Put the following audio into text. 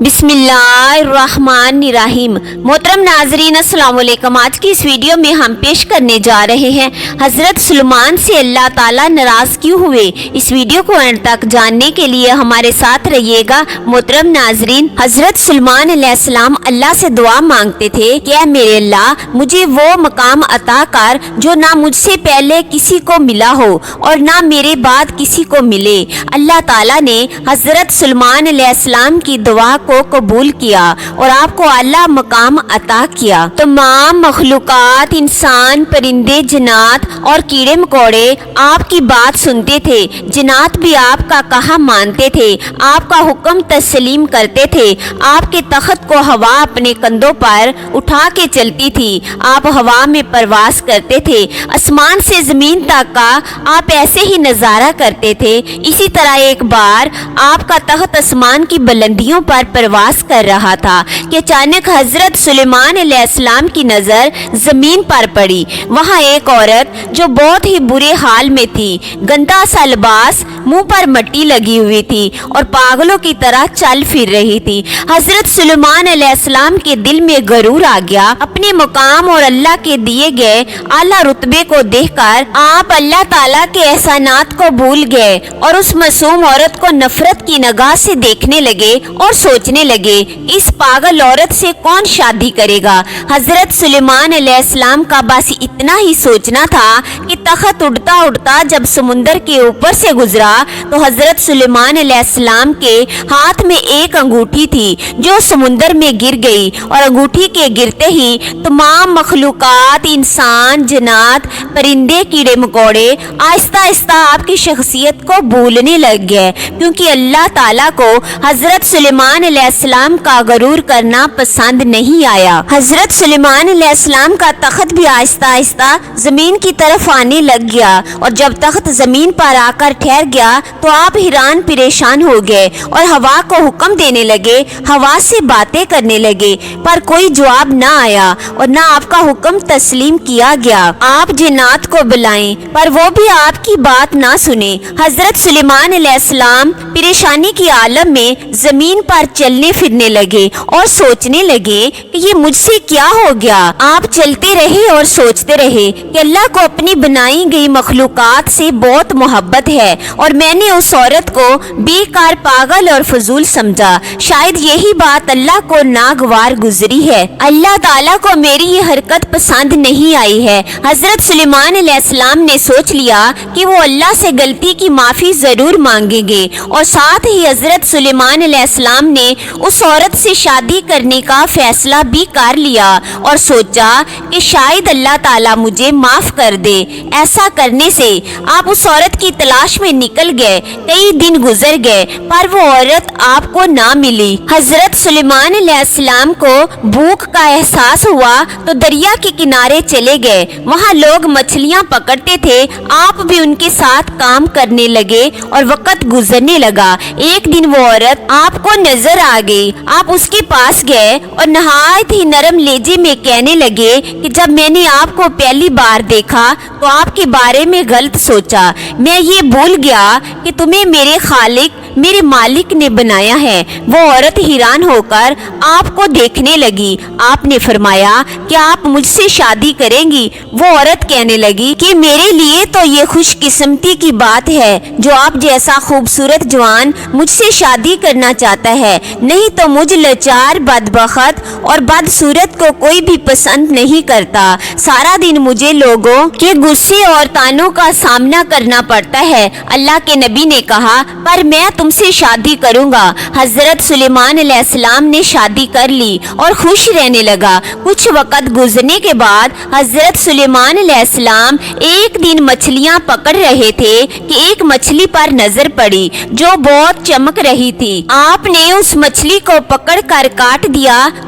بسم اللہ الرحمن الرحیم۔ محترم ناظرین السلام علیکم۔ آج کی اس ویڈیو میں ہم پیش کرنے جا رہے ہیں حضرت سلیمان سے اللہ تعالیٰ ناراض کیوں ہوئے۔ اس ویڈیو کو اینڈ تک جاننے کے لیے ہمارے ساتھ رہیے گا۔ محترم ناظرین، حضرت سلیمان علیہ السلام اللہ سے دعا مانگتے تھے کہ اے میرے اللہ، مجھے وہ مقام عطا کر جو نہ مجھ سے پہلے کسی کو ملا ہو اور نہ میرے بعد کسی کو ملے۔ اللہ تعالیٰ نے حضرت سلیمان علیہ السلام کی دعا کو قبول کیا اور آپ کو اعلیٰ مقام عطا کیا۔ تمام مخلوقات، انسان، پرندے، جنات اور کیڑے مکوڑے آپ کی بات سنتے تھے۔ جنات بھی آپ کا کہا مانتے تھے، آپ کا حکم تسلیم کرتے تھے۔ آپ کے تخت کو ہوا اپنے کندھوں پر اٹھا کے چلتی تھی۔ آپ ہوا میں پرواز کرتے تھے، آسمان سے زمین تک کا آپ ایسے ہی نظارہ کرتے تھے۔ اسی طرح ایک بار آپ کا تخت آسمان کی بلندیوں پر پرواز کر رہا تھا کہ اچانک حضرت سلیمان علیہ السلام کی نظر زمین پر پڑی۔ وہاں ایک عورت جو بہت ہی برے حال میں تھی، گندا سا لباس، منہ پر مٹی لگی ہوئی تھی اور پاگلوں کی طرح چل پھر رہی تھی۔ حضرت سلیمان علیہ السلام کے دل میں غرور آ گیا۔ اپنے مقام اور اللہ کے دیے گئے اعلیٰ رتبے کو دیکھ کر آپ اللہ تعالیٰ کے احسانات کو بھول گئے اور اس معصوم عورت کو نفرت کی نگاہ سے دیکھنے لگے اور سوچنے لگے، اس پاگل عورت سے کون شادی کرے گا۔ حضرت سلیمان علیہ السلام کا بس اتنا ہی سوچنا تھا کہ تخت اڑتا اڑتا جب سمندر کے اوپر سے گزرا تو حضرت سلیمان علیہ السلام کے ہاتھ میں ایک انگوٹھی تھی جو سمندر میں گر گئی، اور انگوٹھی کے گرتے ہی تمام مخلوقات، انسان، جنات، پرندے، کیڑے مکوڑے آہستہ آہستہ آپ کی شخصیت کو بھولنے لگ گئے، کیونکہ اللہ تعالیٰ کو حضرت سلیمان علیہ السلام کا غرور کرنا پسند نہیں آیا۔ حضرت سلیمان علیہ السلام کا تخت بھی آہستہ آہستہ زمین کی طرف آنے لگ گیا، اور جب تخت زمین پر آ کر ٹھہر گیا تو آپ حیران پریشان ہو گئے اور ہوا کو حکم دینے لگے، ہوا سے باتیں کرنے لگے، پر کوئی جواب نہ آیا اور نہ آپ کا حکم تسلیم کیا گیا۔ آپ جنات کو بلائیں پر وہ بھی آپ کی بات نہ سنے۔ حضرت سلیمان علیہ السلام پریشانی کی عالم میں زمین پر چلنے پھرنے لگے اور سوچنے لگے کہ یہ مجھ سے کیا ہو گیا۔ آپ چلتے رہے اور سوچتے رہے کہ اللہ کو اپنی بنائی گئی مخلوقات سے بہت محبت ہے اور میں نے اس عورت کو بیکار، پاگل اور فضول سمجھا۔ شاید یہی بات اللہ کو ناگوار گزری ہے۔ اللہ تعالیٰ کو میری یہ حرکت پسند نہیں آئی ہے۔ حضرت سلیمان علیہ السلام نے سوچ لیا کہ وہ اللہ سے غلطی کی معافی ضرور مانگیں گے، اور ساتھ ہی حضرت سلیمان علیہ السلام نے اس عورت سے شادی کرنے کا فیصلہ بھی کر لیا اور سوچا کہ شاید اللہ تعالیٰ مجھے معاف کر دے۔ ایسا کرنے سے آپ اس عورت کی تلاش میں نکل گئے۔ کئی دن گزر گئے پر وہ عورت آپ کو نہ ملی۔ حضرت سلیمان علیہ السلام کو بھوک کا احساس ہوا تو دریا کے کنارے چلے گئے۔ وہاں لوگ مچھلیاں پکڑتے تھے، آپ بھی ان کے ساتھ کام کرنے لگے اور وقت گزرنے لگا۔ ایک دن وہ عورت آپ کو نظر آ گئی۔ آپ اس کے پاس گئے اور نہایت ہی نرم لہجے میں کہنے لگے کہ جب میں نے آپ کو پہلی بار دیکھا تو آپ کے بارے میں غلط سوچا۔ میں یہ بھول گیا کہ تمہیں میرے خالق، میرے مالک نے بنایا ہے۔ وہ عورت حیران ہو کر آپ کو دیکھنے لگی۔ آپ نے فرمایا کہ آپ مجھ سے شادی کریں گی؟ وہ عورت کہنے لگی کہ میرے لیے تو یہ خوش قسمتی کی بات ہے جو آپ جیسا خوبصورت جوان مجھ سے شادی کرنا چاہتا ہے، نہیں تو مجھ لاچار، بدبخت اور بدصورت کو کوئی بھی پسند نہیں کرتا۔ سارا دن مجھے لوگوں کے غصے اور طعنوں کا سامنا کرنا پڑتا ہے۔ اللہ کے نبی نے کہا، پر میں تم سے شادی کروں گا۔ حضرت سلیمان علیہ السلام نے شادی کر لی اور خوش رہنے لگا۔ کچھ وقت گزرنے کے بعد حضرت سلیمان علیہ السلام ایک دن مچھلیاں پکڑ رہے تھے کہ ایک مچھلی پر نظر پڑی جو بہت چمک رہی تھی۔ آپ نے اس مچھلی کو پکڑ کر کاٹ دیا